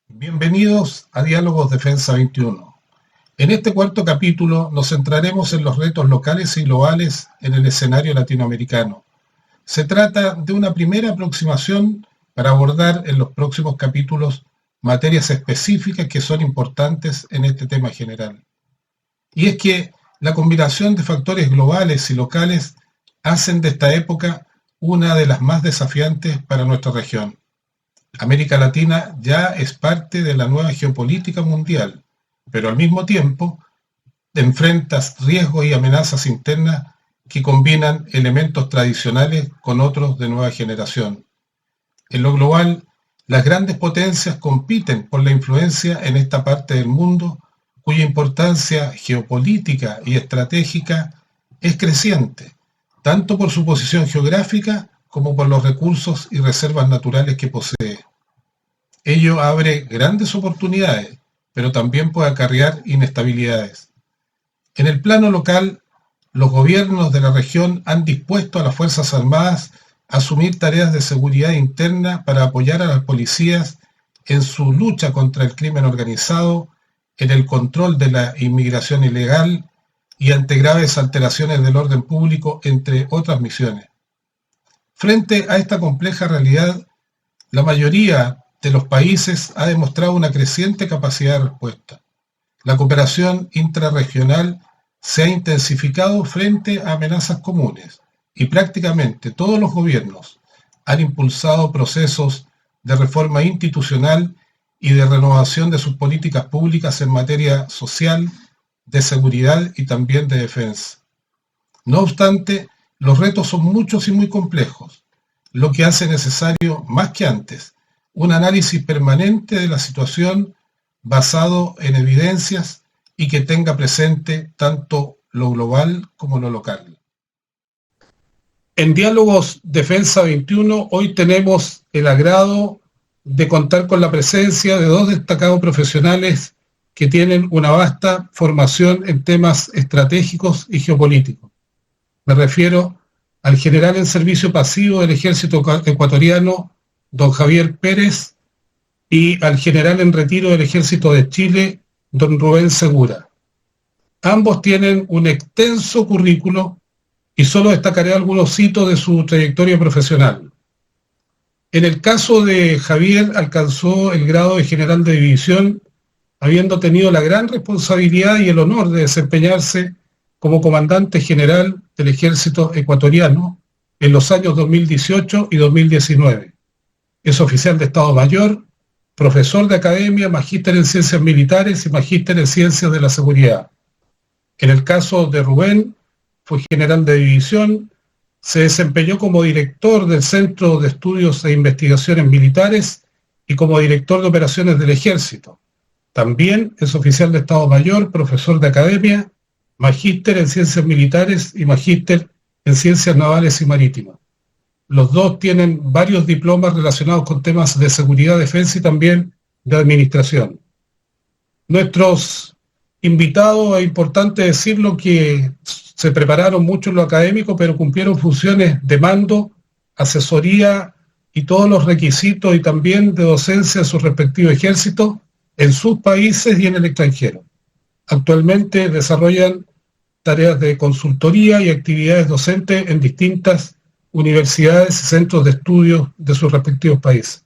Bienvenidos a Diálogos Defensa 21. En este cuarto capítulo nos centraremos en los retos locales y globales en el escenario latinoamericano. Se trata de una primera aproximación para abordar en los próximos capítulos materias específicas que son importantes en este tema general. Y es que la combinación de factores globales y locales hacen de esta época una de las más desafiantes para nuestra región. América Latina ya es parte de la nueva geopolítica mundial, pero al mismo tiempo enfrenta riesgos y amenazas internas que combinan elementos tradicionales con otros de nueva generación. En lo global, las grandes potencias compiten por la influencia en esta parte del mundo, cuya importancia geopolítica y estratégica es creciente, tanto por su posición geográfica como por los recursos y reservas naturales que posee. Ello abre grandes oportunidades, pero también puede acarrear inestabilidades. En el plano local, los gobiernos de la región han dispuesto a las Fuerzas Armadas a asumir tareas de seguridad interna para apoyar a las policías en su lucha contra el crimen organizado, en el control de la inmigración ilegal y ante graves alteraciones del orden público, entre otras misiones. Frente a esta compleja realidad, la mayoría de los países ha demostrado una creciente capacidad de respuesta. La cooperación intrarregional se ha intensificado frente a amenazas comunes y prácticamente todos los gobiernos han impulsado procesos de reforma institucional y de renovación de sus políticas públicas en materia social, de seguridad y también de defensa. No obstante, los retos son muchos y muy complejos, lo que hace necesario, más que antes, un análisis permanente de la situación basado en evidencias y que tenga presente tanto lo global como lo local. En Diálogos Defensa 21 hoy tenemos el agrado de contar con la presencia de dos destacados profesionales que tienen una vasta formación en temas estratégicos y geopolíticos. Me refiero al general en servicio pasivo del Ejército Ecuatoriano, don Javier Pérez, y al general en retiro del Ejército de Chile, don Rubén Segura. Ambos tienen un extenso currículo y solo destacaré algunos hitos de su trayectoria profesional. En el caso de Javier, alcanzó el grado de general de división, habiendo tenido la gran responsabilidad y el honor de desempeñarse como comandante general del Ejército Ecuatoriano en los años 2018 y 2019. Es oficial de Estado Mayor, profesor de academia, magíster en ciencias militares y magíster en ciencias de la seguridad. En el caso de Rubén, fue general de división, se desempeñó como director del Centro de Estudios e Investigaciones Militares y como director de operaciones del Ejército. También es oficial de Estado Mayor, profesor de academia, magíster en ciencias militares y magíster en ciencias navales y marítimas. Los dos tienen varios diplomas relacionados con temas de seguridad, defensa y también de administración. Nuestros invitados, es importante decirlo, que se prepararon mucho en lo académico, pero cumplieron funciones de mando, asesoría y todos los requisitos y también de docencia en sus respectivos ejércitos en sus países y en el extranjero. Actualmente desarrollan tareas de consultoría y actividades docentes en distintas universidades y centros de estudios de sus respectivos países.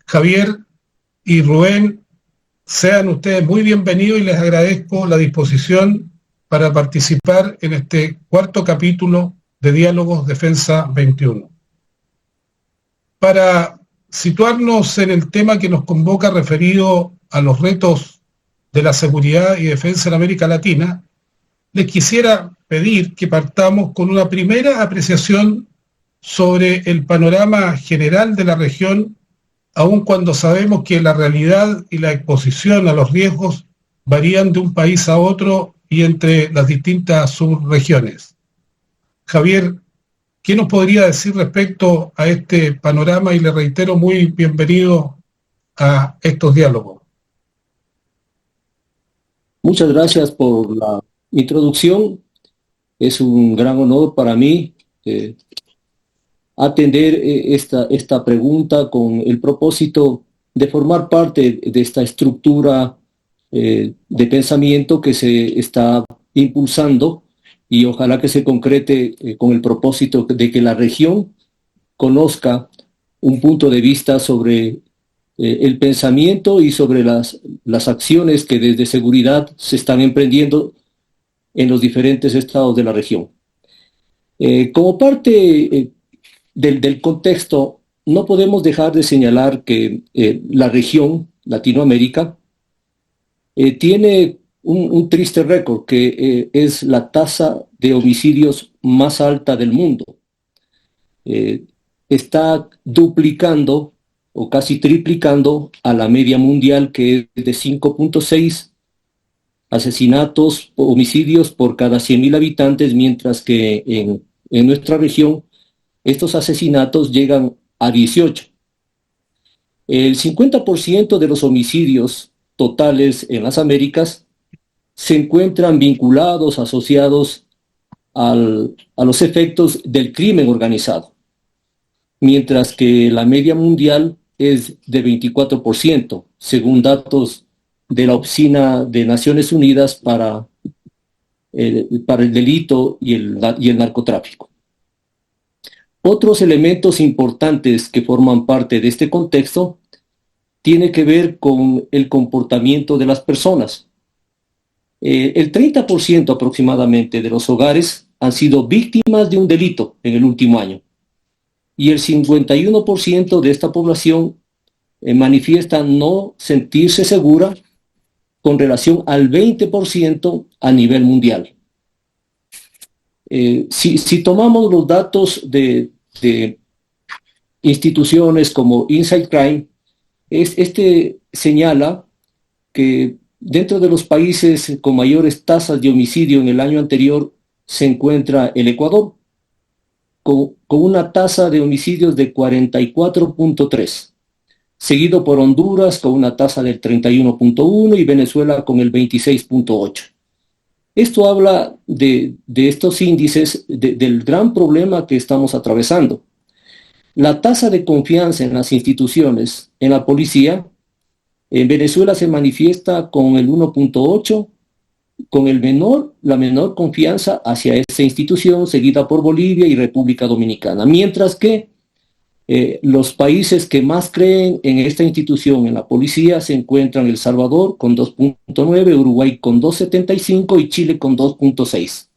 Javier y Rubén, sean ustedes muy bienvenidos y les agradezco la disposición para participar en este cuarto capítulo de Diálogos Defensa 21. Para situarnos en el tema que nos convoca referido a los retos de la seguridad y defensa en América Latina, les quisiera pedir que partamos con una primera apreciación sobre el panorama general de la región, aun cuando sabemos que la realidad y la exposición a los riesgos varían de un país a otro y entre las distintas subregiones. Javier, ¿qué nos podría decir respecto a este panorama? Y le reitero, muy bienvenido a estos diálogos. Muchas gracias por la introducción. Es un gran honor para mí atender esta pregunta con el propósito de formar parte de esta estructura de pensamiento que se está impulsando y ojalá que se concrete con el propósito de que la región conozca un punto de vista sobre el pensamiento y sobre las acciones que desde seguridad se están emprendiendo en los diferentes estados de la región. Como parte del contexto, no podemos dejar de señalar que la región, Latinoamérica, tiene un triste récord, que es la tasa de homicidios más alta del mundo. Está duplicando o casi triplicando a la media mundial, que es de 5.6 asesinatos, homicidios por cada 100.000 habitantes, mientras que en nuestra región estos asesinatos llegan a 18. El 50% de los homicidios totales en las Américas se encuentran vinculados, asociados a los efectos del crimen organizado, mientras que la media mundial es de 24%, según datos de la Oficina de Naciones Unidas para el delito y el narcotráfico. Otros elementos importantes que forman parte de este contexto tienen que ver con el comportamiento de las personas. El 30% aproximadamente de los hogares han sido víctimas de un delito en el último año, y el 51% de esta población manifiesta no sentirse segura, con relación al 20% a nivel mundial. Si tomamos los datos de instituciones como Inside Crime, este señala que dentro de los países con mayores tasas de homicidio en el año anterior se encuentra el Ecuador, con una tasa de homicidios de 44.3, seguido por Honduras con una tasa del 31.1 y Venezuela con el 26.8. Esto habla de estos índices, del gran problema que estamos atravesando. La tasa de confianza en las instituciones, en la policía, en Venezuela se manifiesta con el 1.8, con la menor confianza hacia esta institución, seguida por Bolivia y República Dominicana, mientras que los países que más creen en esta institución, en la policía, se encuentran El Salvador con 2.9, Uruguay con 2.75 y Chile con 2.6.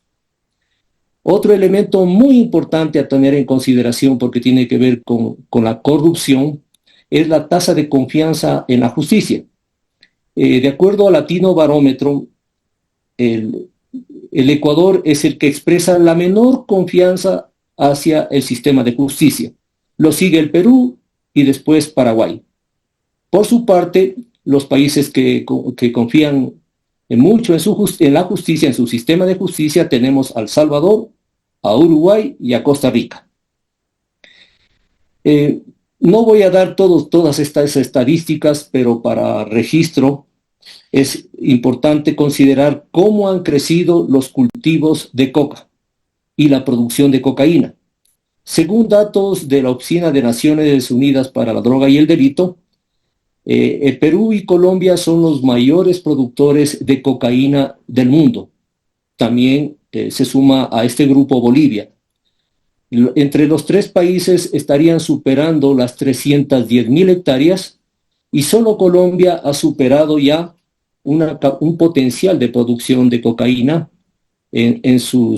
Otro elemento muy importante a tener en consideración, porque tiene que ver con la corrupción, es la tasa de confianza en la justicia. De acuerdo al Latino Barómetro, el Ecuador es el que expresa la menor confianza hacia el sistema de justicia. Lo sigue el Perú y después Paraguay. Por su parte, los países que confían mucho en la justicia, en su sistema de justicia, tenemos a El Salvador, a Uruguay y a Costa Rica. No voy a dar todas estas estadísticas, pero para registro es importante considerar cómo han crecido los cultivos de coca y la producción de cocaína. Según datos de la Oficina de Naciones Unidas para la Droga y el Delito, el Perú y Colombia son los mayores productores de cocaína del mundo. También se suma a este grupo Bolivia. Entre los tres países estarían superando las 310.000 hectáreas y solo Colombia ha superado ya un potencial de producción de cocaína en su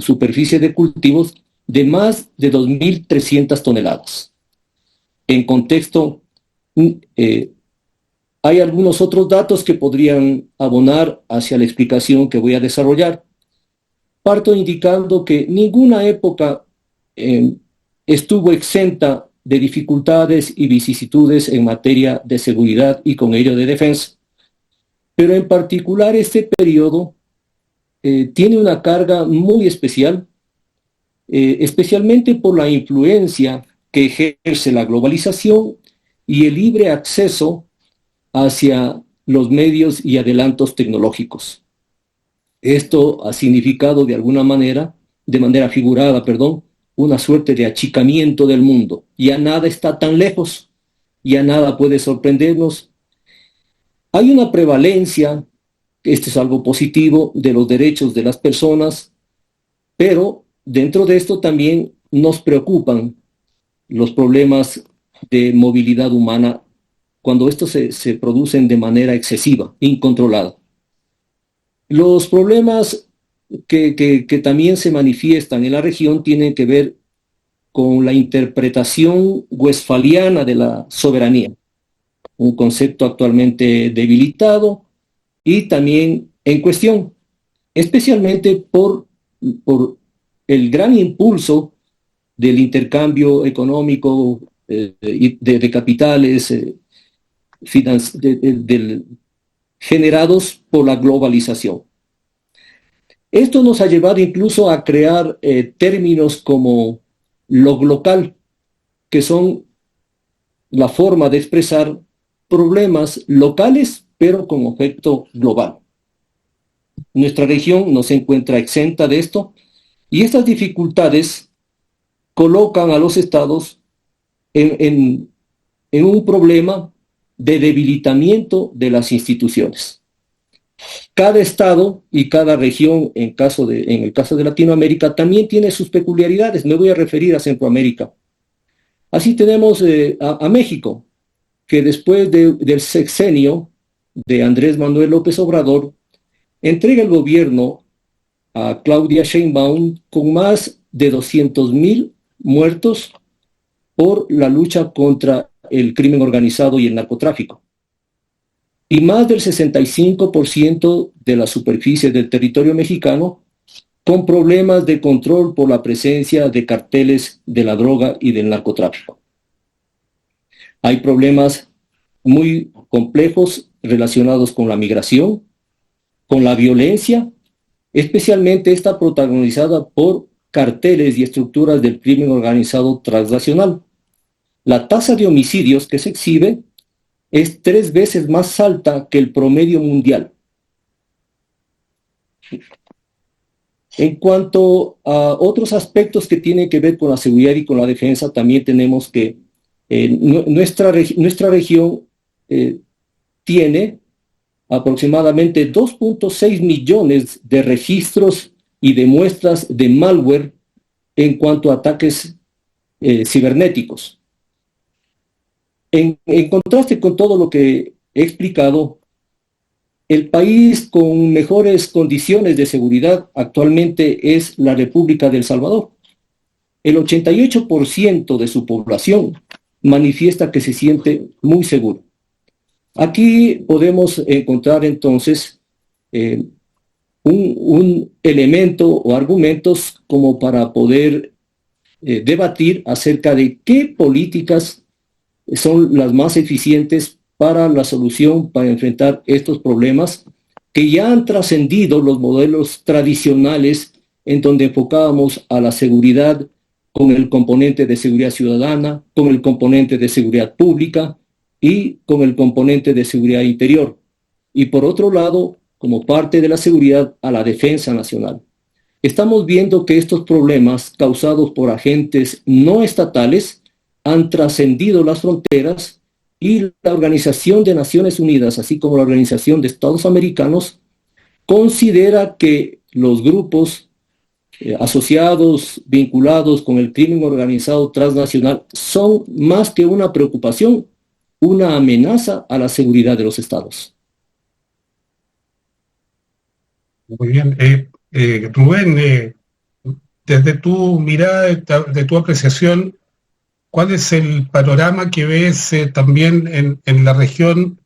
superficie de cultivos de más de 2.300 toneladas. En contexto, hay algunos otros datos que podrían abonar hacia la explicación que voy a desarrollar. Parto indicando que ninguna época estuvo exenta de dificultades y vicisitudes en materia de seguridad y con ello de defensa. Pero en particular este periodo tiene una carga muy especial, especialmente por la influencia que ejerce la globalización y el libre acceso hacia los medios y adelantos tecnológicos. Esto ha significado de manera figurada, perdón, una suerte de achicamiento del mundo. Ya nada está tan lejos, ya nada puede sorprendernos. Hay una prevalencia, esto es algo positivo, de los derechos de las personas, pero dentro de esto también nos preocupan los problemas de movilidad humana cuando estos se producen de manera excesiva, incontrolada. Los problemas que también se manifiestan en la región tienen que ver con la interpretación westfaliana de la soberanía, un concepto actualmente debilitado y también en cuestión, especialmente por el gran impulso del intercambio económico de capitales generados por la globalización. Esto nos ha llevado incluso a crear términos como lo local, que son la forma de expresar problemas locales, pero con efecto global. Nuestra región no se encuentra exenta de esto, y estas dificultades colocan a los estados en un problema de debilitamiento de las instituciones. Cada estado y cada región, en el caso de Latinoamérica, también tiene sus peculiaridades. Me voy a referir a Centroamérica. Así tenemos a México, que después del sexenio de Andrés Manuel López Obrador, entrega el gobierno a Claudia Sheinbaum con más de 200,000 muertos por la lucha contra el crimen organizado y el narcotráfico. Y más del 65% de la superficie del territorio mexicano con problemas de control por la presencia de carteles de la droga y del narcotráfico. Hay problemas muy complejos relacionados con la migración, con la violencia, especialmente esta protagonizada por carteles y estructuras del crimen organizado transnacional. La tasa de homicidios que se exhibe es 3 veces más alta que el promedio mundial. En cuanto a otros aspectos que tienen que ver con la seguridad y con la defensa, también tenemos que nuestra región tiene aproximadamente 2.6 millones de registros y de muestras de malware en cuanto a ataques cibernéticos. En contraste con todo lo que he explicado, el país con mejores condiciones de seguridad actualmente es la República de El Salvador. El 88% de su población manifiesta que se siente muy seguro. Aquí podemos encontrar entonces un elemento o argumentos como para poder debatir acerca de qué políticas son las más eficientes para la solución, para enfrentar estos problemas que ya han trascendido los modelos tradicionales en donde enfocábamos a la seguridad con el componente de seguridad ciudadana, con el componente de seguridad pública y con el componente de seguridad interior. Y por otro lado, como parte de la seguridad, a la defensa nacional. Estamos viendo que estos problemas causados por agentes no estatales han trascendido las fronteras y la Organización de Naciones Unidas, así como la Organización de Estados Americanos, considera que los grupos asociados, vinculados con el crimen organizado transnacional son más que una preocupación, una amenaza a la seguridad de los estados. Muy bien. Rubén, desde tu mirada, de tu apreciación, ¿cuál es el panorama que ves también en la región,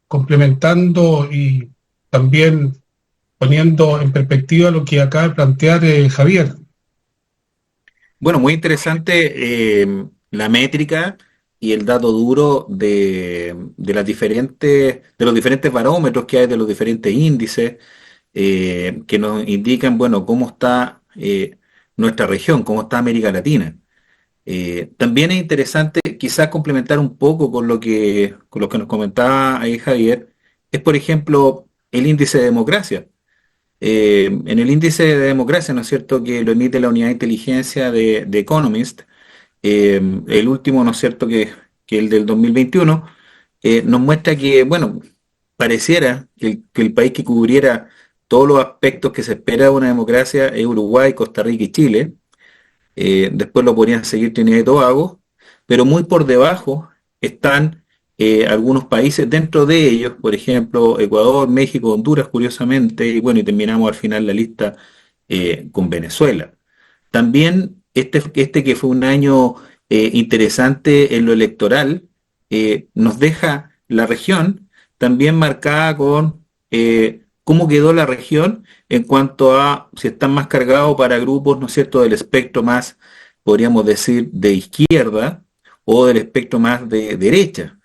complementando y también poniendo en perspectiva lo que acaba de plantear Javier? Bueno, muy interesante la métrica y el dato duro de los diferentes barómetros que hay, de los diferentes índices que nos indican, bueno, cómo está nuestra región, cómo está América Latina. También es interesante quizás complementar un poco con lo que nos comentaba ahí Javier, es, por ejemplo, el índice de democracia. En el índice de democracia, ¿no es cierto?, que lo emite la unidad de inteligencia de Economist, el último, ¿no es cierto?, que el del 2021, nos muestra que, bueno, pareciera que el país que cubriera todos los aspectos que se espera de una democracia es Uruguay, Costa Rica y Chile. Después lo podrían seguir Trinidad y Tobago, pero muy por debajo están algunos países, dentro de ellos, por ejemplo, Ecuador, México, Honduras, curiosamente, y bueno, y terminamos al final la lista con Venezuela. También este que fue un año interesante en lo electoral, nos deja la región también marcada con cómo quedó la región en cuanto a si están más cargados para grupos, ¿no es cierto?, del espectro más, podríamos decir, de izquierda o del espectro más de derecha.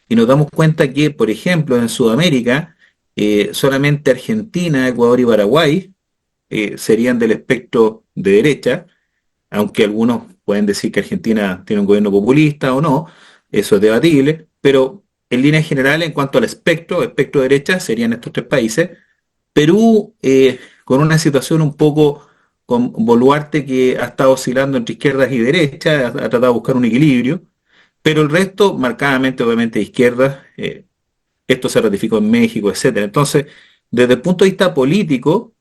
Y nos damos cuenta que, por ejemplo, en Sudamérica, solamente Argentina, Ecuador y Paraguay serían del espectro de derecha, aunque algunos pueden decir que Argentina tiene un gobierno populista o no, eso es debatible, pero en líneas generales, en cuanto al espectro derecha, serían estos tres países. Perú, con una situación un poco con Boluarte que ha estado oscilando entre izquierdas y derechas, ha tratado de buscar un equilibrio, pero el resto, marcadamente, obviamente, de izquierdas, esto se ratificó en México, etcétera. Entonces, desde el punto de vista político,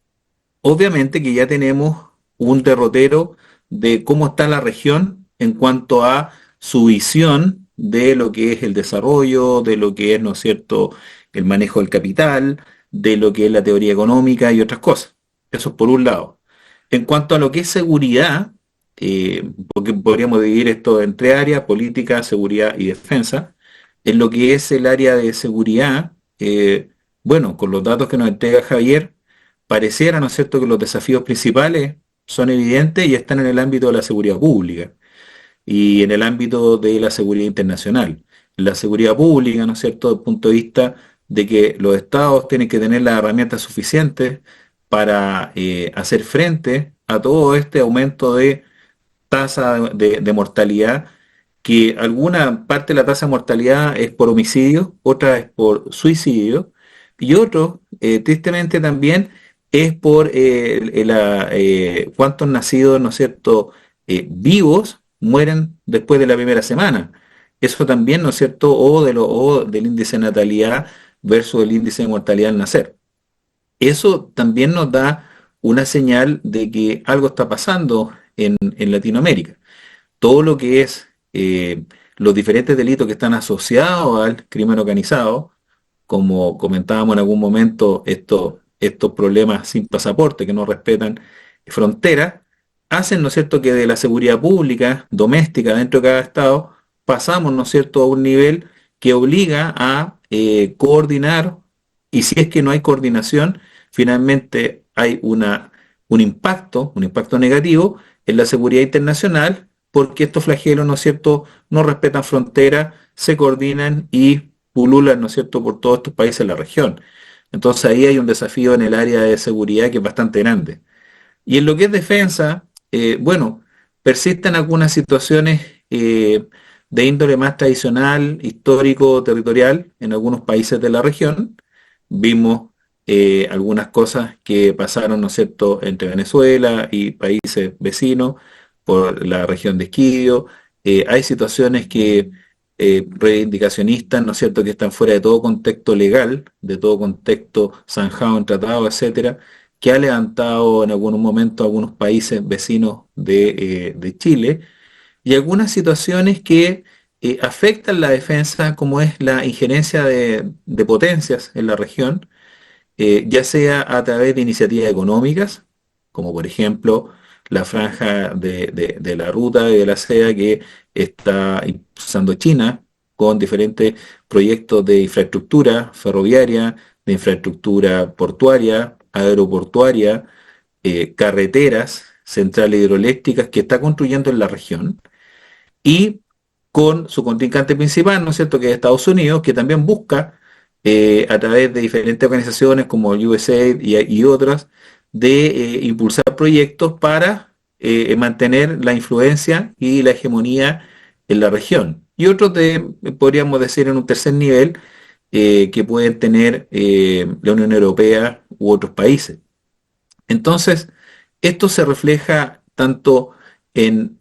obviamente que ya tenemos un derrotero de cómo está la región en cuanto a su visión de lo que es el desarrollo, de lo que es, ¿no es cierto?, el manejo del capital, de lo que es la teoría económica y otras cosas. Eso es por un lado. En cuanto a lo que es seguridad, porque podríamos dividir esto entre áreas, política, seguridad y defensa, en lo que es el área de seguridad, bueno, con los datos que nos entrega Javier, pareciera, ¿no es cierto?, que los desafíos principales son evidentes y están en el ámbito de la seguridad pública y en el ámbito de la seguridad internacional. La seguridad pública, ¿no es cierto?, desde el punto de vista de que los estados tienen que tener las herramientas suficientes para hacer frente a todo este aumento de tasa de mortalidad, que alguna parte de la tasa de mortalidad es por homicidio, otra es por suicidio, y otro, tristemente también, es por cuántos nacidos, ¿no es cierto?, vivos mueren después de la primera semana. Eso también, ¿no es cierto?, o del índice de natalidad versus el índice de mortalidad al nacer. Eso también nos da una señal de que algo está pasando en Latinoamérica. Todo lo que es los diferentes delitos que están asociados al crimen organizado, como comentábamos en algún momento, estos problemas sin pasaporte que no respetan fronteras, hacen, ¿no es cierto?, que de la seguridad pública, doméstica, dentro de cada estado, pasamos, ¿no es cierto?, a un nivel que obliga a coordinar, y si es que no hay coordinación, finalmente hay un impacto negativo en la seguridad internacional, porque estos flagelos, ¿no es cierto?, no respetan fronteras, se coordinan y pululan, ¿no es cierto?, por todos estos países de la región. Entonces ahí hay un desafío en el área de seguridad que es bastante grande. Y en lo que es defensa, bueno, persisten algunas situaciones de índole más tradicional, histórico, territorial en algunos países de la región. Vimos algunas cosas que pasaron, ¿no es cierto?, entre Venezuela y países vecinos por la región de Esquillo. Hay situaciones que reivindicacionistas, ¿no es cierto?, que están fuera de todo contexto legal, de todo contexto zanjado en tratado, etcétera, que ha levantado en algún momento algunos países vecinos de Chile, y algunas situaciones que afectan la defensa, como es la injerencia de potencias en la región, ya sea a través de iniciativas económicas, como por ejemplo la franja de la ruta y de la seda que está impulsando China con diferentes proyectos de infraestructura ferroviaria, de infraestructura portuaria, aeroportuaria, carreteras, centrales hidroeléctricas que está construyendo en la región, y con su contrincante principal, ¿no es cierto?, que es Estados Unidos, que también busca, a través de diferentes organizaciones como USAID y otras, de impulsar proyectos para mantener la influencia y la hegemonía en la región. Y otros podríamos decir en un tercer nivel, que pueden tener la Unión Europea u otros países. Entonces, esto se refleja tanto en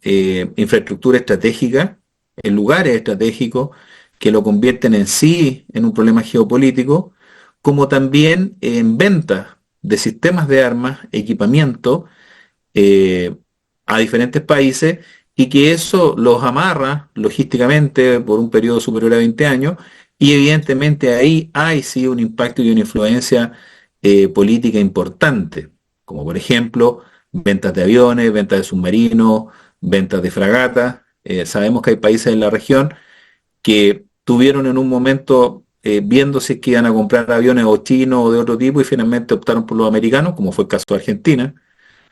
infraestructura estratégica, en lugares estratégicos que lo convierten en sí en un problema geopolítico, como también en ventas de sistemas de armas, equipamiento, eh, a diferentes países y que eso los amarra logísticamente por un periodo superior a 20 años y evidentemente ahí hay sí un impacto y una influencia política importante, como por ejemplo ventas de aviones, ventas de submarinos, ventas de fragatas. Sabemos que hay países en la región que tuvieron en un momento viendo si es que iban a comprar aviones o chinos o de otro tipo y finalmente optaron por los americanos, como fue el caso de Argentina.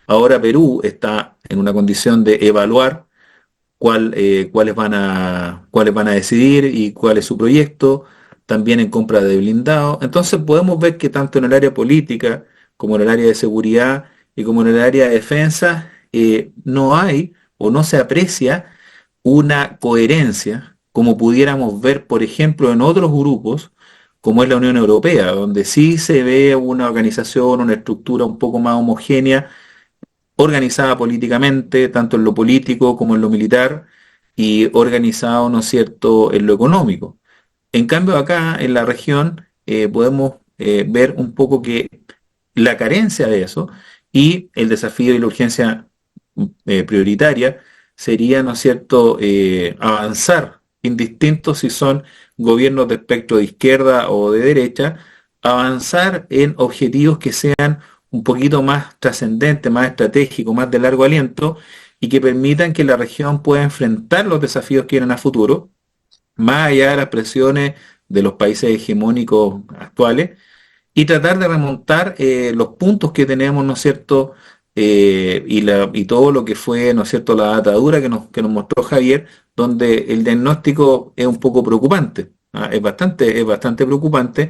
Ahora Perú está en una condición de evaluar cuáles van a decidir y cuál es su proyecto, también en compra de blindados. Entonces podemos ver que tanto en el área política como en el área de seguridad y como en el área de defensa no hay o no se aprecia una coherencia como pudiéramos ver, por ejemplo, en otros grupos, como es la Unión Europea, donde sí se ve una organización, una estructura un poco más homogénea organizada políticamente, tanto en lo político como en lo militar, y organizado, ¿no es cierto?, en lo económico. En cambio, acá en la región podemos ver un poco que la carencia de eso y el desafío y la urgencia prioritaria sería, ¿no es cierto?, avanzar, indistinto si son gobiernos de espectro de izquierda o de derecha, avanzar en objetivos que sean un poquito más trascendentes, más estratégicos, más de largo aliento y que permitan que la región pueda enfrentar los desafíos que vienen a futuro, más allá de las presiones de los países hegemónicos actuales y tratar de remontar los puntos que tenemos, ¿no es cierto? Y todo lo que fue, ¿no es cierto?, la atadura que nos mostró Javier, donde el diagnóstico es un poco preocupante, ¿ah? Es bastante preocupante,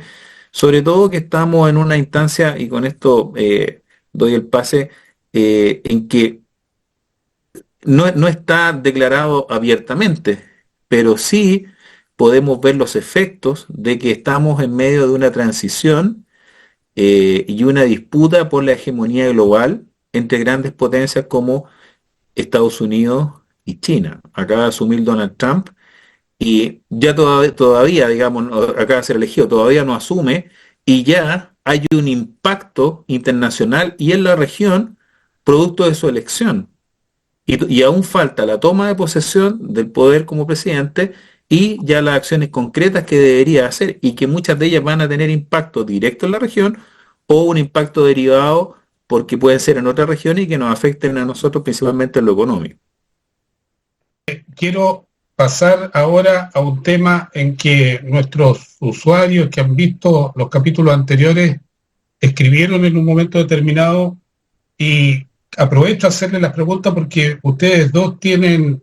sobre todo que estamos en una instancia, y con esto doy el pase, en que no está declarado abiertamente, pero sí podemos ver los efectos de que estamos en medio de una transición y una disputa por la hegemonía global entre grandes potencias como Estados Unidos y China. Acaba de asumir Donald Trump y ya todavía, digamos, acaba de ser elegido, todavía no asume y ya hay un impacto internacional y en la región producto de su elección. Y aún falta la toma de posesión del poder como presidente y ya las acciones concretas que debería hacer y que muchas de ellas van a tener impacto directo en la región o un impacto derivado porque pueden ser en otras regiones y que nos afecten a nosotros principalmente en lo económico. Quiero pasar ahora a un tema en que nuestros usuarios que han visto los capítulos anteriores escribieron en un momento determinado y aprovecho a hacerle las preguntas porque ustedes dos tienen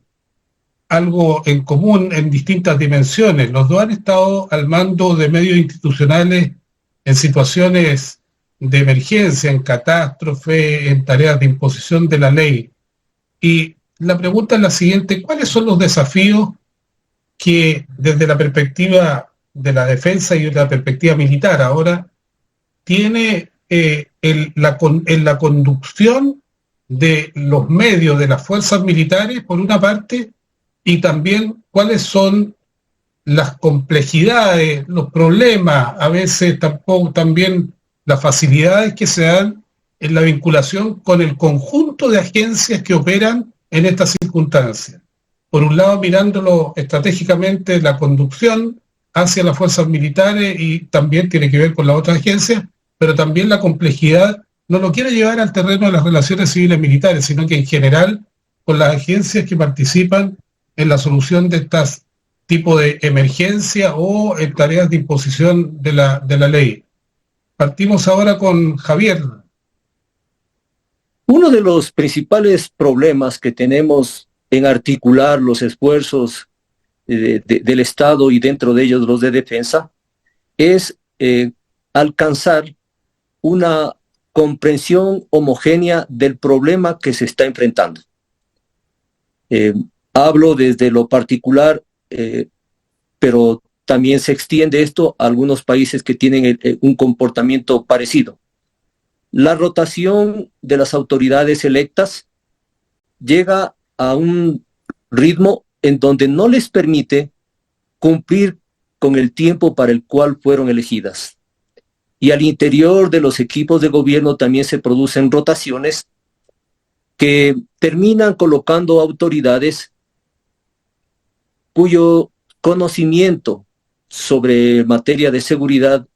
algo en común en distintas dimensiones. Los dos han estado al mando de medios institucionales en situaciones de emergencia, en catástrofe, en tareas de imposición de la ley. Y la pregunta es la siguiente: ¿cuáles son los desafíos que desde la perspectiva de la defensa y de la perspectiva militar ahora tiene en la conducción de los medios de las fuerzas militares, por una parte, y también cuáles son las complejidades, los problemas, a veces también las facilidades que se dan en la vinculación con el conjunto de agencias que operan en estas circunstancias? Por un lado, mirándolo estratégicamente, la conducción hacia las fuerzas militares y también tiene que ver con las otras agencias, pero también la complejidad no lo quiere llevar al terreno de las relaciones civiles militares, sino que en general con las agencias que participan en la solución de estas tipos de emergencia o en tareas de imposición de la ley. Partimos ahora con Javier. Uno de los principales problemas que tenemos en articular los esfuerzos del Estado y dentro de ellos los de defensa es alcanzar una comprensión homogénea del problema que se está enfrentando. Hablo desde lo particular, pero también se extiende esto a algunos países que tienen un comportamiento parecido. La rotación de las autoridades electas llega a un ritmo en donde no les permite cumplir con el tiempo para el cual fueron elegidas. Y al interior de los equipos de gobierno también se producen rotaciones que terminan colocando autoridades cuyo conocimiento sobre materia de seguridad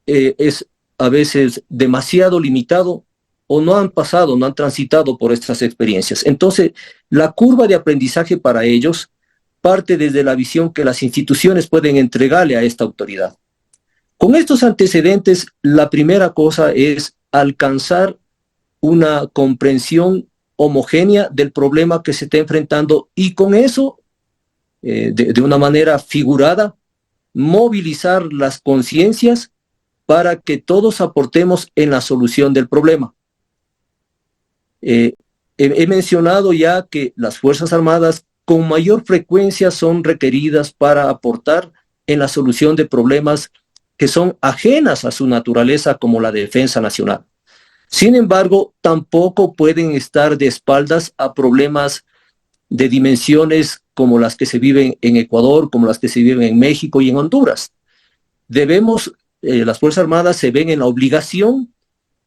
es a veces demasiado limitado, o no han pasado, no han transitado por estas experiencias. Entonces, la curva de aprendizaje para ellos parte desde la visión que las instituciones pueden entregarle a esta autoridad. Con estos antecedentes, la primera cosa es alcanzar una comprensión homogénea del problema que se está enfrentando, y con eso, de una manera figurada, movilizar las conciencias para que todos aportemos en la solución del problema. He mencionado ya que las Fuerzas Armadas con mayor frecuencia son requeridas para aportar en la solución de problemas que son ajenas a su naturaleza, como la defensa nacional. Sin embargo, tampoco pueden estar de espaldas a problemas de dimensiones como las que se viven en Ecuador, como las que se viven en México y en Honduras. Las Fuerzas Armadas se ven en la obligación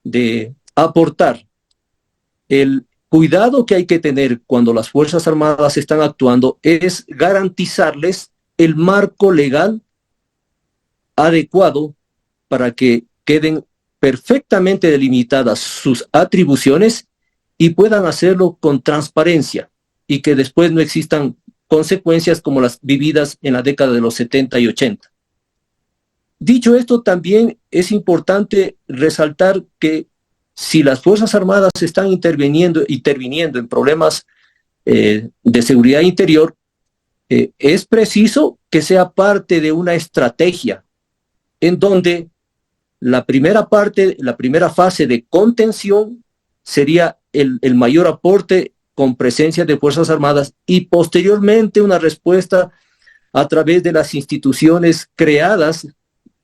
de aportar. El cuidado que hay que tener cuando las Fuerzas Armadas están actuando es garantizarles el marco legal adecuado para que queden perfectamente delimitadas sus atribuciones y puedan hacerlo con transparencia, y que después no existan consecuencias como las vividas en la década de los 70 y 80. Dicho esto, también es importante resaltar que si las Fuerzas Armadas están interviniendo en problemas de seguridad interior, es preciso que sea parte de una estrategia en donde la primera fase de contención sería el mayor aporte con presencia de Fuerzas Armadas, y posteriormente una respuesta a través de las instituciones creadas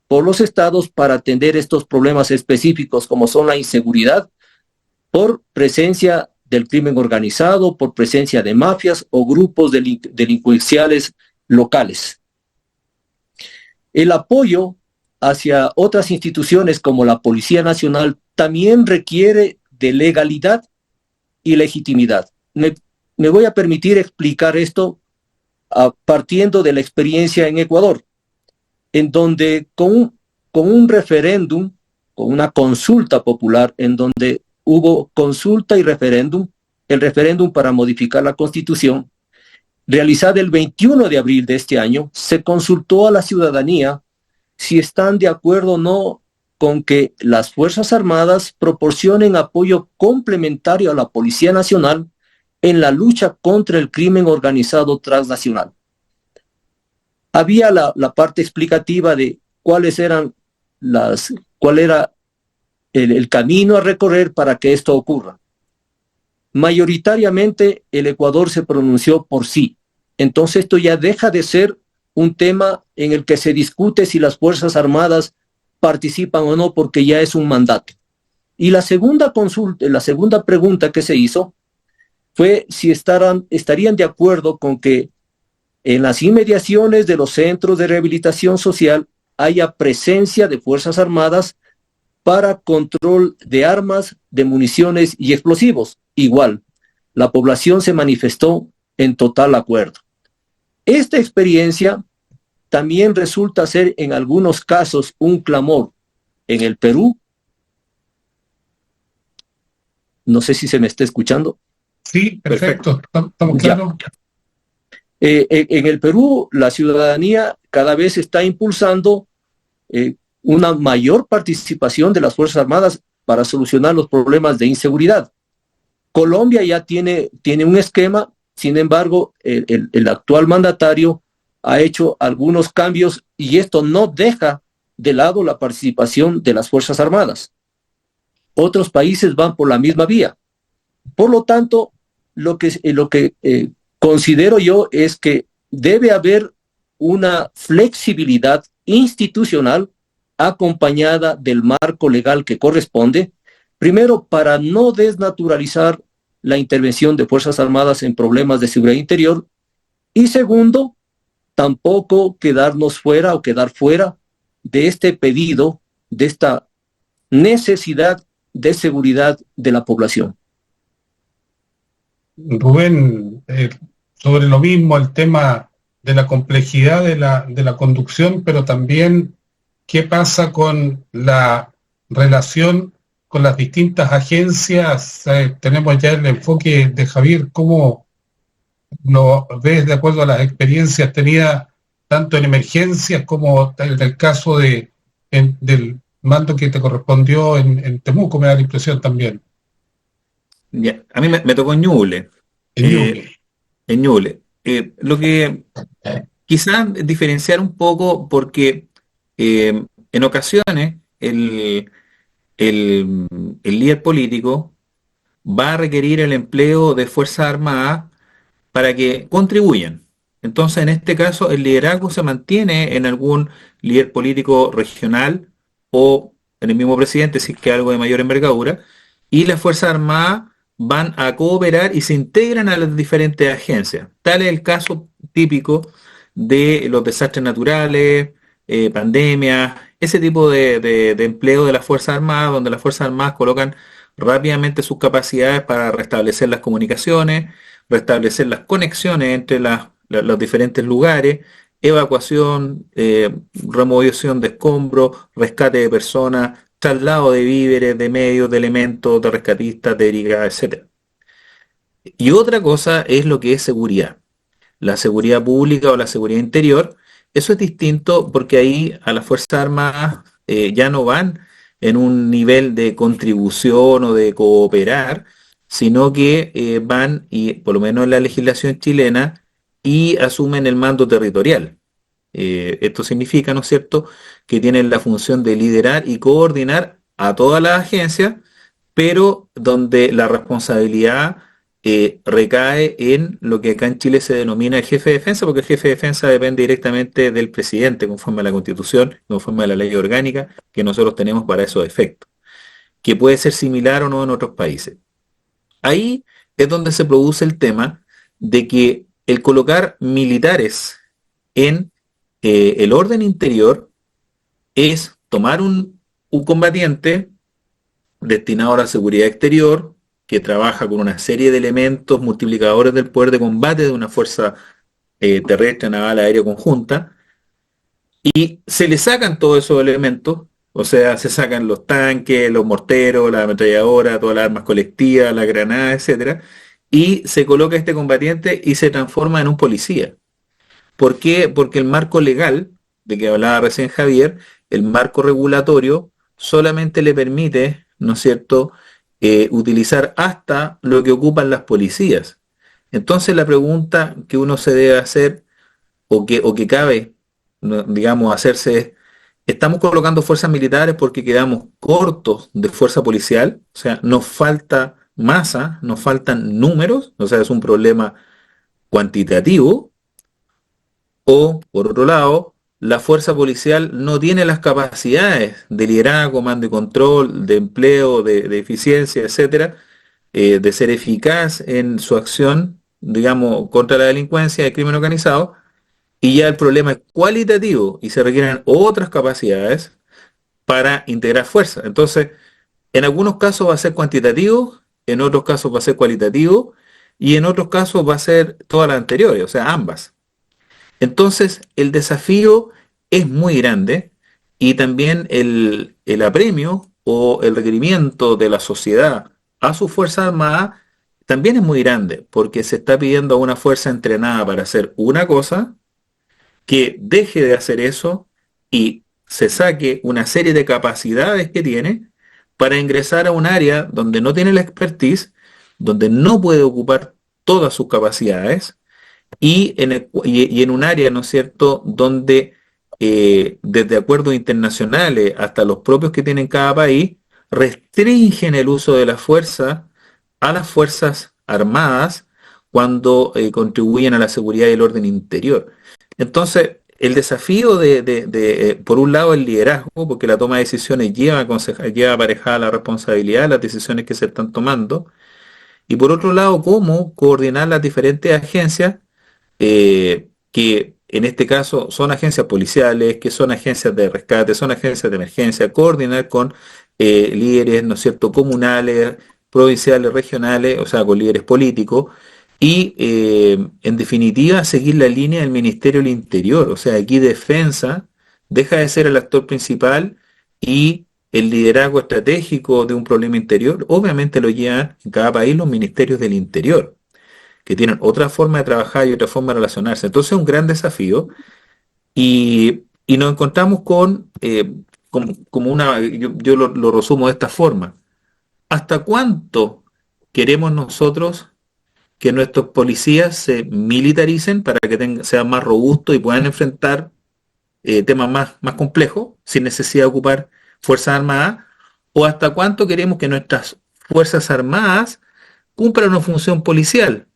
por los estados para atender estos problemas específicos, como son la inseguridad por presencia del crimen organizado, por presencia de mafias o grupos delincuenciales locales. El apoyo hacia otras instituciones como la Policía Nacional también requiere de legalidad y legitimidad. Me voy a permitir explicar esto partiendo de la experiencia en Ecuador, en donde con un referéndum, con una consulta popular, en donde hubo consulta y referéndum, el referéndum para modificar la Constitución, realizada el 21 de abril de este año, se consultó a la ciudadanía si están de acuerdo o no con que las Fuerzas Armadas proporcionen apoyo complementario a la Policía Nacional en la lucha contra el crimen organizado transnacional. Había la parte explicativa de cuál era el camino a recorrer para que esto ocurra. Mayoritariamente el Ecuador se pronunció por sí. Entonces esto ya deja de ser un tema en el que se discute si las Fuerzas Armadas participan o no, porque ya es un mandato. Y la segunda pregunta que se hizo fue si estarían de acuerdo con que en las inmediaciones de los centros de rehabilitación social haya presencia de Fuerzas Armadas para control de armas, de municiones y explosivos. Igual, la población se manifestó en total acuerdo. Esta experiencia también resulta ser en algunos casos un clamor. En el Perú, no sé si se me está escuchando. Sí, perfecto. Estamos claros. En el Perú, la ciudadanía cada vez está impulsando una mayor participación de las Fuerzas Armadas para solucionar los problemas de inseguridad. Colombia ya tiene un esquema, sin embargo, el actual mandatario ha hecho algunos cambios, y esto no deja de lado la participación de las Fuerzas Armadas. Otros países van por la misma vía. Por lo tanto, lo que considero yo es que debe haber una flexibilidad institucional acompañada del marco legal que corresponde, primero para no desnaturalizar la intervención de Fuerzas Armadas en problemas de seguridad interior, y segundo, tampoco quedarnos fuera o quedar fuera de este pedido, de esta necesidad de seguridad de la población. Rubén, sobre lo mismo, el tema de la complejidad de la conducción, pero también qué pasa con la relación con las distintas agencias. Tenemos ya el enfoque de Javier, ¿cómo lo ves de acuerdo a las experiencias tenidas tanto en emergencias como en el caso del mando que te correspondió en Temuco? Me da la impresión también. Ya, a mí me tocó en Ñuble. En Ñuble. En Ñuble. Lo que quizás diferenciar un poco, porque en ocasiones el, el líder político va a requerir el empleo de Fuerzas Armadas para que contribuyan. Entonces, en este caso, el liderazgo se mantiene en algún líder político regional o en el mismo presidente, si es que algo de mayor envergadura, y las Fuerzas Armadas van a cooperar y se integran a las diferentes agencias. Tal es el caso típico de los desastres naturales, pandemias, ese tipo de empleo de las Fuerzas Armadas, donde las Fuerzas Armadas colocan rápidamente sus capacidades para restablecer las comunicaciones, restablecer las conexiones entre los diferentes lugares, evacuación, remoción de escombros, rescate de personas, traslado de víveres, de medios, de elementos, de rescatistas, de brigadas, etc. Y otra cosa es lo que es seguridad. La seguridad pública o la seguridad interior, eso es distinto porque ahí a las Fuerzas Armadas ya no van en un nivel de contribución o de cooperar, sino que van, y por lo menos en la legislación chilena, y asumen el mando territorial. Esto significa, ¿no es cierto?, que tienen la función de liderar y coordinar a todas las agencias, pero donde la responsabilidad recae en lo que acá en Chile se denomina el jefe de defensa, porque el jefe de defensa depende directamente del presidente, conforme a la Constitución, conforme a la ley orgánica que nosotros tenemos para esos efectos, que puede ser similar o no en otros países. Ahí es donde se produce el tema de que el colocar militares en el orden interior es tomar un combatiente destinado a la seguridad exterior, que trabaja con una serie de elementos multiplicadores del poder de combate de una fuerza terrestre, naval, aérea conjunta, y se le sacan todos esos elementos, o sea, se sacan los tanques, los morteros, la ametralladora, todas las armas colectivas, las granadas, etcétera, y se coloca este combatiente y se transforma en un policía. ¿Por qué? Porque el marco legal, de que hablaba recién Javier, el marco regulatorio solamente le permite, ¿no es cierto?, utilizar hasta lo que ocupan las policías. Entonces la pregunta que uno se debe hacer, o que cabe, ¿no?, digamos, hacerse es, ¿estamos colocando fuerzas militares porque quedamos cortos de fuerza policial? O sea, nos falta masa, nos faltan números, o sea, es un problema cuantitativo. O, por otro lado, la fuerza policial no tiene las capacidades de liderazgo, mando y control, de empleo, de eficiencia, etcétera, de ser eficaz en su acción, digamos, contra la delincuencia y el crimen organizado, y ya el problema es cualitativo y se requieren otras capacidades para integrar fuerza. Entonces, en algunos casos va a ser cuantitativo, en otros casos va a ser cualitativo, y en otros casos va a ser todas las anteriores, o sea, ambas. Entonces, el desafío es muy grande y también el apremio o el requerimiento de la sociedad a su Fuerza Armada también es muy grande, porque se está pidiendo a una fuerza entrenada para hacer una cosa, que deje de hacer eso y se saque una serie de capacidades que tiene para ingresar a un área donde no tiene la expertise, donde no puede ocupar todas sus capacidades y en un área, ¿no es cierto?, donde desde acuerdos internacionales hasta los propios que tienen cada país, restringen el uso de la fuerza a las Fuerzas Armadas cuando contribuyen a la seguridad y el orden interior. Entonces, el desafío por un lado, el liderazgo, porque la toma de decisiones lleva aparejada la responsabilidad de las decisiones que se están tomando, y por otro lado, cómo coordinar las diferentes agencias, que en este caso son agencias policiales, que son agencias de rescate, son agencias de emergencia, coordinar con líderes, ¿no es cierto?, comunales, provinciales, regionales, o sea, con líderes políticos, y en definitiva seguir la línea del Ministerio del Interior. O sea, aquí defensa deja de ser el actor principal y el liderazgo estratégico de un problema interior, obviamente lo llevan en cada país los ministerios del interior, que tienen otra forma de trabajar y otra forma de relacionarse. Entonces es un gran desafío y nos encontramos como una, yo lo resumo de esta forma. ¿Hasta cuánto queremos nosotros que nuestros policías se militaricen para que sean más robustos y puedan enfrentar temas más complejos sin necesidad de ocupar Fuerzas Armadas? ¿O hasta cuánto queremos que nuestras Fuerzas Armadas cumplan una función policial?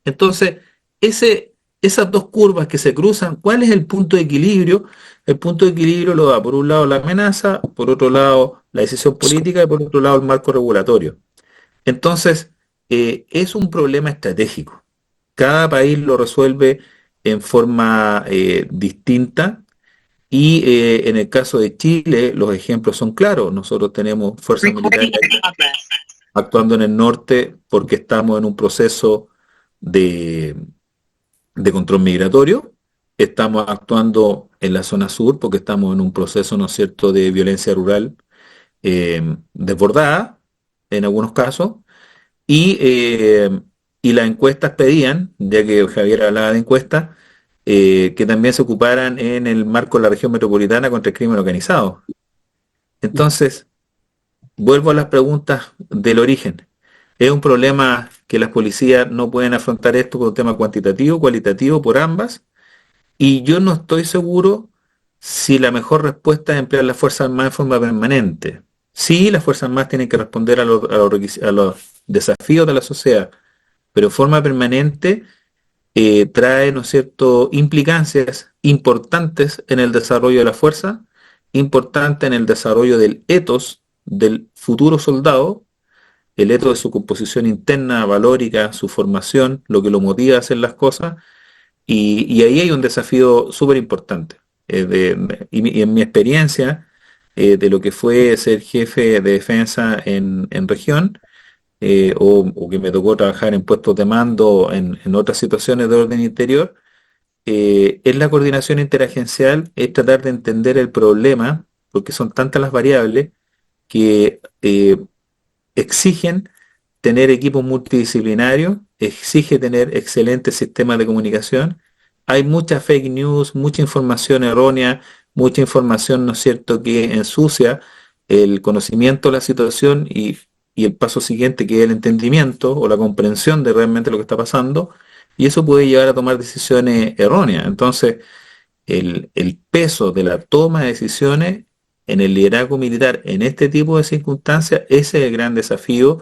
Entonces, esas dos curvas que se cruzan, ¿cuál es el punto de equilibrio? El punto de equilibrio lo da por un lado la amenaza, por otro lado la decisión política y por otro lado el marco regulatorio. Entonces, es un problema estratégico. Cada país lo resuelve en forma distinta y en el caso de Chile los ejemplos son claros. Nosotros tenemos fuerzas militares actuando en el norte porque estamos en un proceso de control migratorio. Estamos actuando en la zona sur porque estamos en un proceso, ¿no es cierto?, de violencia rural desbordada en algunos casos. Y las encuestas pedían, ya que Javier hablaba de encuestas, que también se ocuparan en el marco de la región metropolitana contra el crimen organizado. Entonces, vuelvo a las preguntas del origen. ¿Es un problema que las policías no pueden afrontar esto con un tema cuantitativo, cualitativo, por ambas? Y yo no estoy seguro si la mejor respuesta es emplear las Fuerzas Armadas en forma permanente. Sí, las Fuerzas Armadas tienen que responder a los desafíos de la sociedad, pero en forma permanente trae, ¿no es cierto?, implicancias importantes en el desarrollo de la fuerza, importante en el desarrollo del ethos del futuro soldado, el ethos de su composición interna, valórica, su formación, lo que lo motiva a hacer las cosas, y ahí hay un desafío súper importante. Y en mi experiencia de lo que fue ser jefe de defensa en región, o que me tocó trabajar en puestos de mando en otras situaciones de orden interior, es la coordinación interagencial, es tratar de entender el problema, porque son tantas las variables que exigen tener equipos multidisciplinarios, exige tener excelentes sistemas de comunicación. Hay mucha fake news, mucha información errónea, mucha información, ¿no es cierto?, que ensucia el conocimiento de la situación y el paso siguiente, que es el entendimiento o la comprensión de realmente lo que está pasando, y eso puede llevar a tomar decisiones erróneas. Entonces, el peso de la toma de decisiones en el liderazgo militar en este tipo de circunstancias, ese es el gran desafío,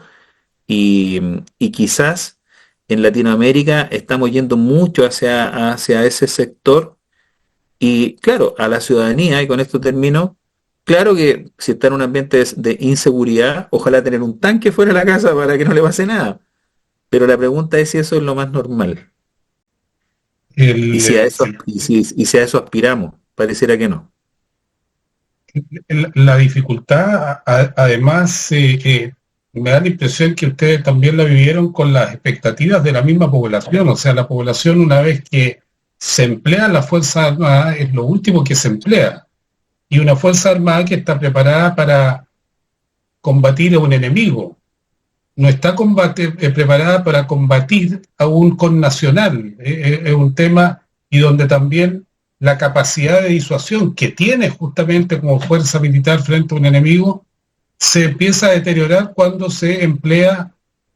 y quizás en Latinoamérica estamos yendo mucho hacia ese sector, y claro, a la ciudadanía, y con esto termino, claro que si está en un ambiente de inseguridad, ojalá tener un tanque fuera de la casa para que no le pase nada, pero la pregunta es si eso es lo más normal, y si a eso, y si a eso aspiramos, pareciera que no. La dificultad, además, me da la impresión que ustedes también la vivieron con las expectativas de la misma población. O sea, la población, una vez que se emplea la Fuerza Armada, es lo último que se emplea. Y una Fuerza Armada que está preparada para combatir a un enemigo. No está preparada para combatir a un connacional. Es un tema y donde también la capacidad de disuasión que tiene justamente como fuerza militar frente a un enemigo se empieza a deteriorar cuando se emplea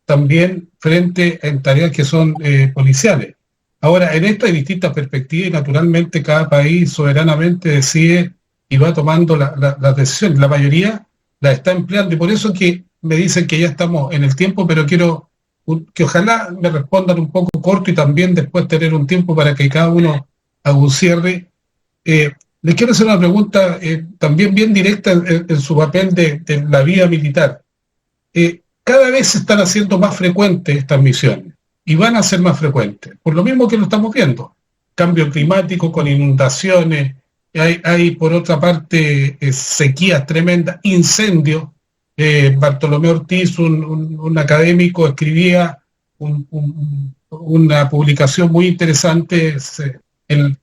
también frente a tareas que son policiales. Ahora, en esto hay distintas perspectivas y naturalmente cada país soberanamente decide y va tomando las decisiones. La mayoría la está empleando y por eso que me dicen que ya estamos en el tiempo, pero quiero que ojalá me respondan un poco corto y también después tener un tiempo para que cada uno haga un cierre. Les quiero hacer una pregunta también bien directa en su papel de la vía militar. Cada vez se están haciendo más frecuentes estas misiones y van a ser más frecuentes, por lo mismo que lo estamos viendo. Cambio climático con inundaciones, hay por otra parte sequías tremendas, incendios. Bartolomé Ortiz, un académico, escribía una publicación muy interesante,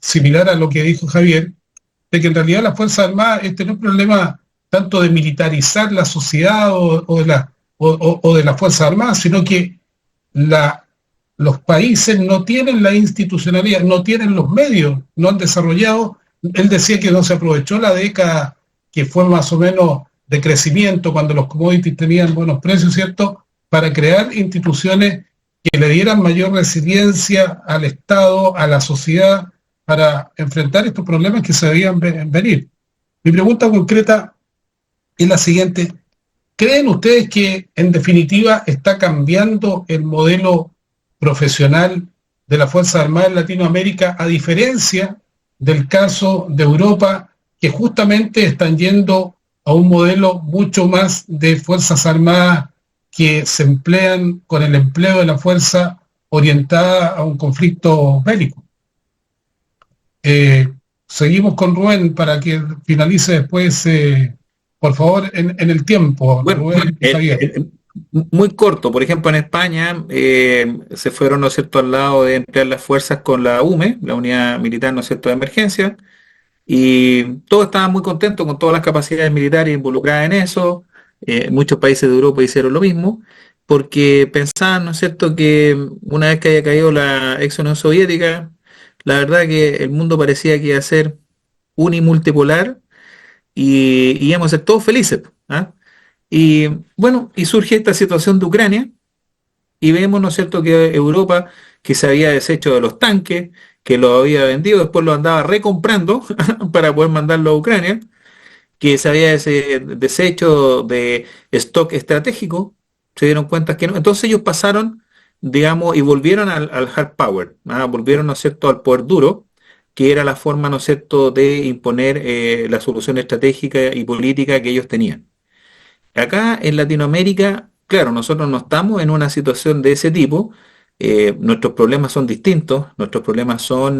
similar a lo que dijo Javier, de que en realidad las Fuerzas Armadas, este no es un problema tanto de militarizar la sociedad o de las Fuerzas Armadas, sino que los países no tienen la institucionalidad, no tienen los medios, no han desarrollado. Él decía que no se aprovechó la década que fue más o menos de crecimiento, cuando los commodities tenían buenos precios, ¿cierto?, para crear instituciones que le dieran mayor resiliencia al Estado, a la sociedad, para enfrentar estos problemas que se veían venir. Mi pregunta concreta es la siguiente: ¿creen ustedes que en definitiva está cambiando el modelo profesional de las Fuerzas Armadas en Latinoamérica, a diferencia del caso de Europa, que justamente están yendo a un modelo mucho más de Fuerzas Armadas que se emplean con el empleo de la fuerza orientada a un conflicto bélico? Seguimos con Rubén para que finalice después, por favor, en el tiempo. Bueno, Rubén y Javier. muy corto. Por ejemplo, en España se fueron, ¿no es cierto?, al lado de emplear las fuerzas con la UME, la Unidad Militar, ¿no es cierto?, de Emergencia, y todos estaban muy contentos con todas las capacidades militares involucradas en eso. Muchos países de Europa hicieron lo mismo, porque pensaban, ¿no es cierto?, que una vez que haya caído la ex Unión Soviética, la verdad que el mundo parecía que iba a ser unimultipolar y íbamos a ser todos felices. ¿Ah? Y bueno, y surge esta situación de Ucrania y vemos, ¿no es cierto?, que Europa, que se había deshecho de los tanques, que los había vendido, después los andaba recomprando para poder mandarlo a Ucrania, que se había deshecho de stock estratégico, se dieron cuenta que no. Entonces ellos pasaron, digamos, y volvieron al hard power, ¿ah? Volvieron, ¿no es cierto?, al poder duro, que era la forma, ¿no es cierto?, de imponer la solución estratégica y política que ellos tenían. Acá en Latinoamérica, claro, nosotros no estamos en una situación de ese tipo. Nuestros problemas son distintos, nuestros problemas son,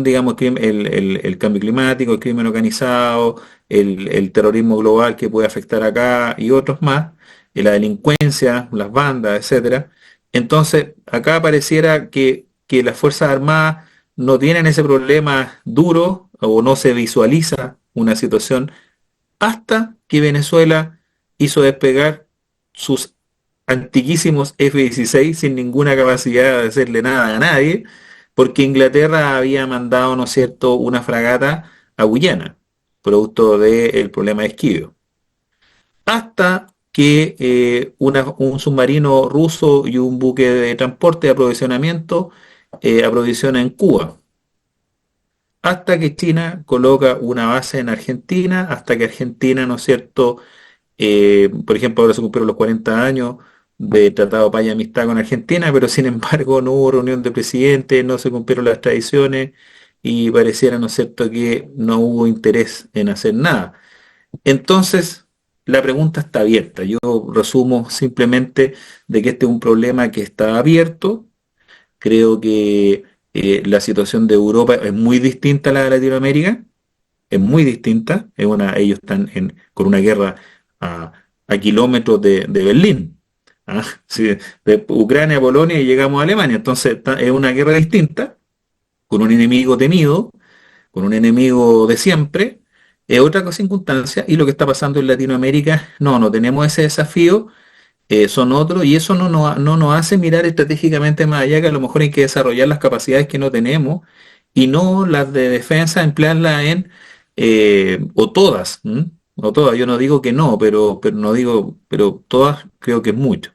digamos, el cambio climático, el crimen organizado, el terrorismo global que puede afectar acá y otros más, la delincuencia, las bandas, etcétera. Entonces, acá pareciera que las Fuerzas Armadas no tienen ese problema duro o no se visualiza una situación hasta que Venezuela hizo despegar sus antiquísimos F-16 sin ninguna capacidad de hacerle nada a nadie, porque Inglaterra había mandado, ¿no es cierto?, una fragata a Guyana, producto del problema de Esquivio. Hasta que un submarino ruso y un buque de transporte de aprovisionamiento aprovisionan en Cuba, hasta que China coloca una base en Argentina, hasta que Argentina, ¿no es cierto?, por ejemplo, ahora se cumplieron los 40 años de Tratado de Paz y Amistad con Argentina, pero sin embargo no hubo reunión de presidentes, no se cumplieron las tradiciones y pareciera, ¿no es cierto?, que no hubo interés en hacer nada. Entonces, la pregunta está abierta. Yo resumo simplemente de que este es un problema que está abierto. Creo que la situación de Europa es muy distinta a la de Latinoamérica, es muy distinta. Ellos están con una guerra a kilómetros de Berlín. ¿Ah? Sí, de Ucrania a Polonia y llegamos a Alemania. Entonces es una guerra distinta, con un enemigo temido, con un enemigo de siempre. Es otra circunstancia. Y lo que está pasando en Latinoamérica, no tenemos ese desafío. Son otros, y eso no nos hace mirar estratégicamente más allá, que a lo mejor hay que desarrollar las capacidades que no tenemos y no las de defensa, emplearlas o todas, ¿m? O todas. Yo no digo que no, pero no digo, pero todas creo que es mucho,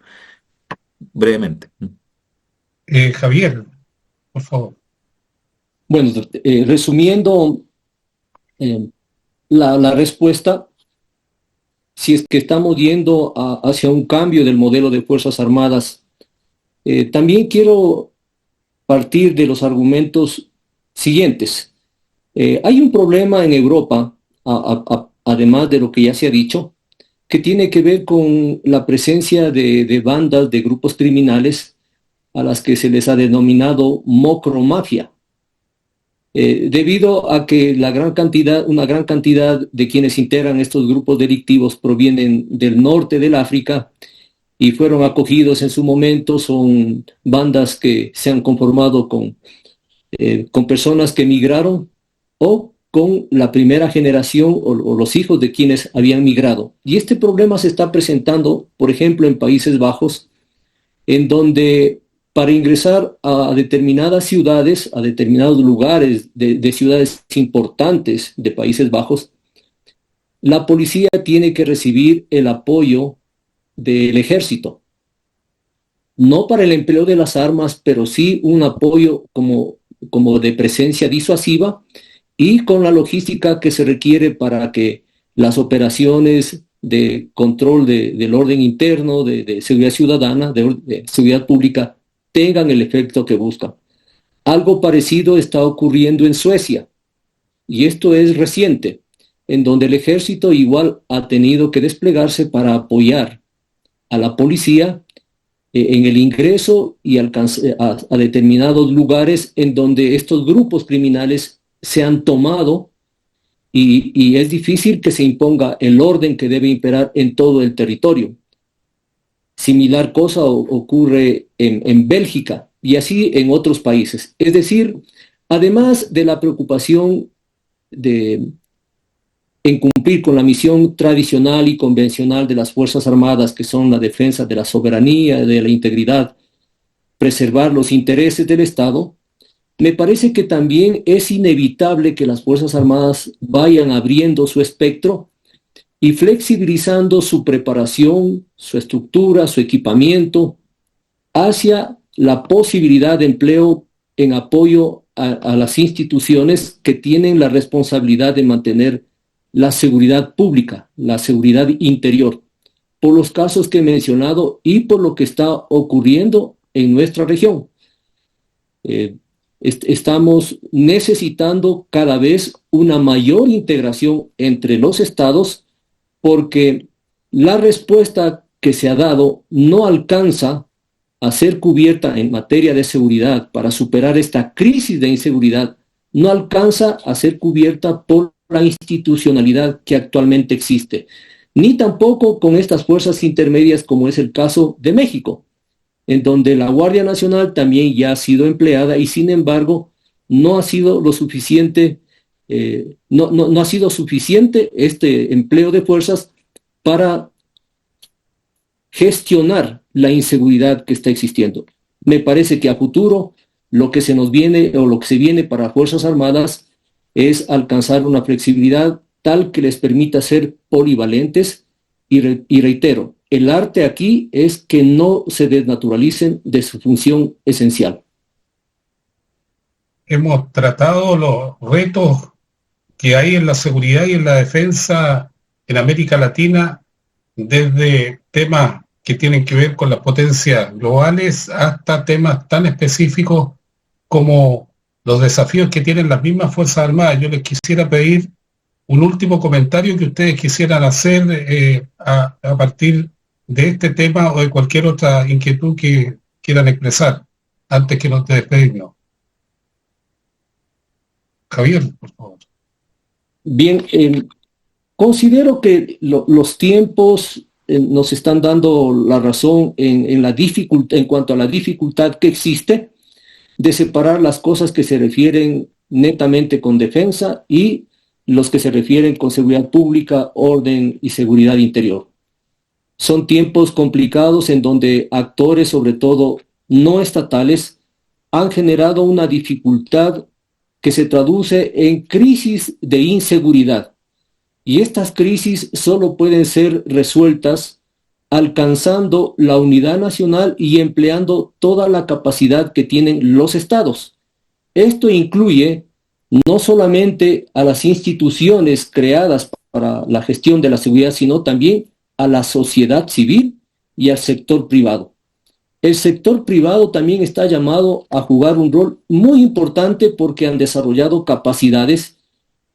brevemente. Javier, por favor. Bueno, resumiendo eh, la respuesta, si es que estamos yendo hacia un cambio del modelo de Fuerzas Armadas, también quiero partir de los argumentos siguientes. Hay un problema en Europa, además de lo que ya se ha dicho, que tiene que ver con la presencia de bandas, de grupos criminales a las que se les ha denominado mocromafia, debido a que una gran cantidad de quienes integran estos grupos delictivos provienen del norte del África y fueron acogidos en su momento. Son bandas que se han conformado con personas que migraron o con la primera generación o los hijos de quienes habían migrado. Y este problema se está presentando, por ejemplo, en Países Bajos, en donde para ingresar a determinadas ciudades, a determinados lugares de ciudades importantes de Países Bajos, la policía tiene que recibir el apoyo del ejército. No para el empleo de las armas, pero sí un apoyo como de presencia disuasiva y con la logística que se requiere para que las operaciones de control del orden interno, de seguridad ciudadana, de seguridad pública, tengan el efecto que buscan. Algo parecido está ocurriendo en Suecia, y esto es reciente, en donde el ejército igual ha tenido que desplegarse para apoyar a la policía en el ingreso y a determinados lugares en donde estos grupos criminales se han tomado, y es difícil que se imponga el orden que debe imperar en todo el territorio. Similar cosa ocurre en Bélgica y así en otros países. Es decir, además de la preocupación en cumplir con la misión tradicional y convencional de las Fuerzas Armadas, que son la defensa de la soberanía, de la integridad, preservar los intereses del Estado, me parece que también es inevitable que las Fuerzas Armadas vayan abriendo su espectro y flexibilizando su preparación, su estructura, su equipamiento, hacia la posibilidad de empleo en apoyo a las instituciones que tienen la responsabilidad de mantener la seguridad pública, la seguridad interior, por los casos que he mencionado y por lo que está ocurriendo en nuestra región. Estamos necesitando cada vez una mayor integración entre los estados, porque la respuesta que se ha dado no alcanza a ser cubierta en materia de seguridad para superar esta crisis de inseguridad, no alcanza a ser cubierta por la institucionalidad que actualmente existe, ni tampoco con estas fuerzas intermedias como es el caso de México, en donde la Guardia Nacional también ya ha sido empleada y sin embargo no ha sido lo suficiente, no ha sido suficiente este empleo de fuerzas para gestionar la inseguridad que está existiendo. Me parece que a futuro lo que se nos viene o lo que se viene para Fuerzas Armadas es alcanzar una flexibilidad tal que les permita ser polivalentes y reitero, el arte aquí es que no se desnaturalicen de su función esencial. Hemos tratado los retos que hay en la seguridad y en la defensa en América Latina, desde temas que tienen que ver con las potencias globales hasta temas tan específicos como los desafíos que tienen las mismas Fuerzas Armadas. Yo les quisiera pedir un último comentario que ustedes quisieran hacer a partir de este tema o de cualquier otra inquietud que quieran expresar antes que nos despedimos. Javier, por favor. Bien, considero que los tiempos nos están dando la razón en cuanto a la dificultad que existe de separar las cosas que se refieren netamente con defensa y los que se refieren con seguridad pública, orden y seguridad interior. Son tiempos complicados en donde actores, sobre todo no estatales, han generado una dificultad que se traduce en crisis de inseguridad. Y estas crisis solo pueden ser resueltas alcanzando la unidad nacional y empleando toda la capacidad que tienen los estados. Esto incluye no solamente a las instituciones creadas para la gestión de la seguridad, sino también a la sociedad civil y al sector privado. El sector privado también está llamado a jugar un rol muy importante porque han desarrollado capacidades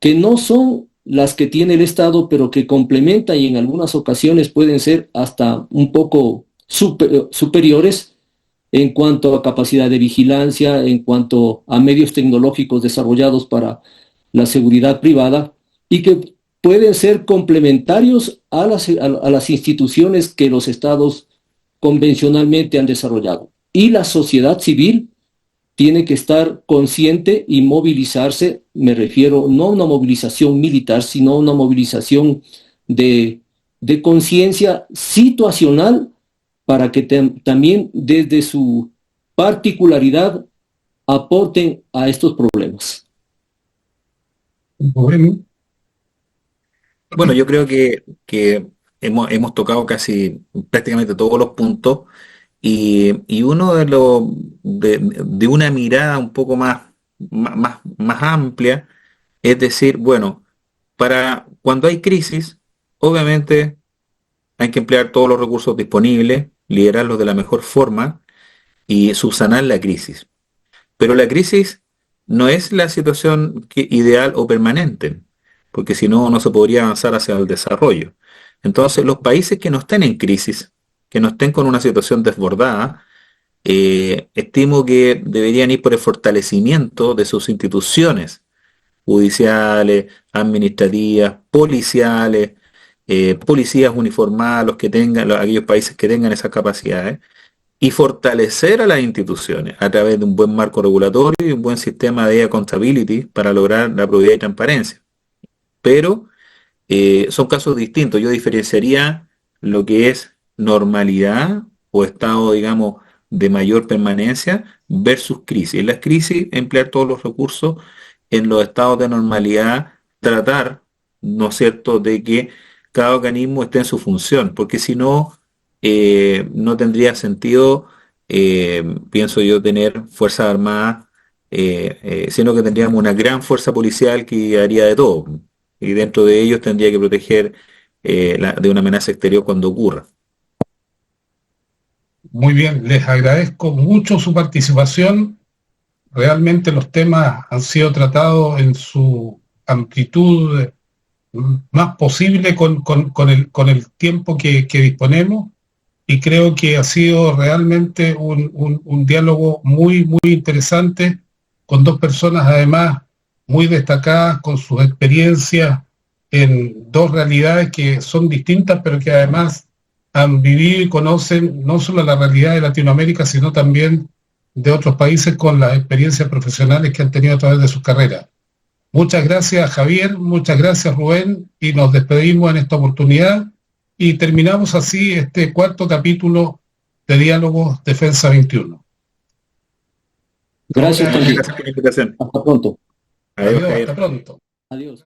que no son las que tiene el Estado, pero que complementan y en algunas ocasiones pueden ser hasta un poco superiores en cuanto a capacidad de vigilancia, en cuanto a medios tecnológicos desarrollados para la seguridad privada, y que pueden ser complementarios a las instituciones que los estados convencionalmente han desarrollado. Y la sociedad civil tiene que estar consciente y movilizarse, me refiero no a una movilización militar, sino a una movilización de conciencia situacional para que también desde su particularidad aporten a estos problemas. Bueno, Bueno, yo creo que hemos tocado casi prácticamente todos los puntos y uno de una mirada un poco más amplia, es decir, bueno, para cuando hay crisis, obviamente hay que emplear todos los recursos disponibles, liderarlos de la mejor forma y subsanar la crisis. Pero la crisis no es la situación ideal o permanente, porque si no, no se podría avanzar hacia el desarrollo. Entonces, los países que no estén en crisis, que no estén con una situación desbordada, estimo que deberían ir por el fortalecimiento de sus instituciones judiciales, administrativas, policiales, policías uniformados, los que tengan, aquellos países que tengan esas capacidades y fortalecer a las instituciones a través de un buen marco regulatorio y un buen sistema de accountability para lograr la probidad y transparencia. Pero son casos distintos. Yo diferenciaría lo que es normalidad o estado, digamos, de mayor permanencia versus crisis. En las crisis, emplear todos los recursos; en los estados de normalidad, tratar, ¿no es cierto?, de que cada organismo esté en su función, porque si no, no tendría sentido, pienso yo, tener Fuerzas Armadas, sino que tendríamos una gran fuerza policial que haría de todo, y dentro de ellos tendría que proteger de una amenaza exterior cuando ocurra. muy bien, les agradezco mucho su participación. Realmente los temas han sido tratados en su amplitud más posible con el tiempo que disponemos, y creo que ha sido realmente un diálogo muy interesante con dos personas además muy destacadas con sus experiencias en dos realidades que son distintas, pero que además han vivido y conocen no solo la realidad de Latinoamérica, sino también de otros países con las experiencias profesionales que han tenido a través de sus carreras. Muchas gracias, Javier, muchas gracias, Rubén, y nos despedimos en esta oportunidad y terminamos así este cuarto capítulo de Diálogos Defensa 21. Gracias también. Gracias por la invitación. Hasta pronto. Adiós, Adiós, Javier. hasta pronto. Adiós.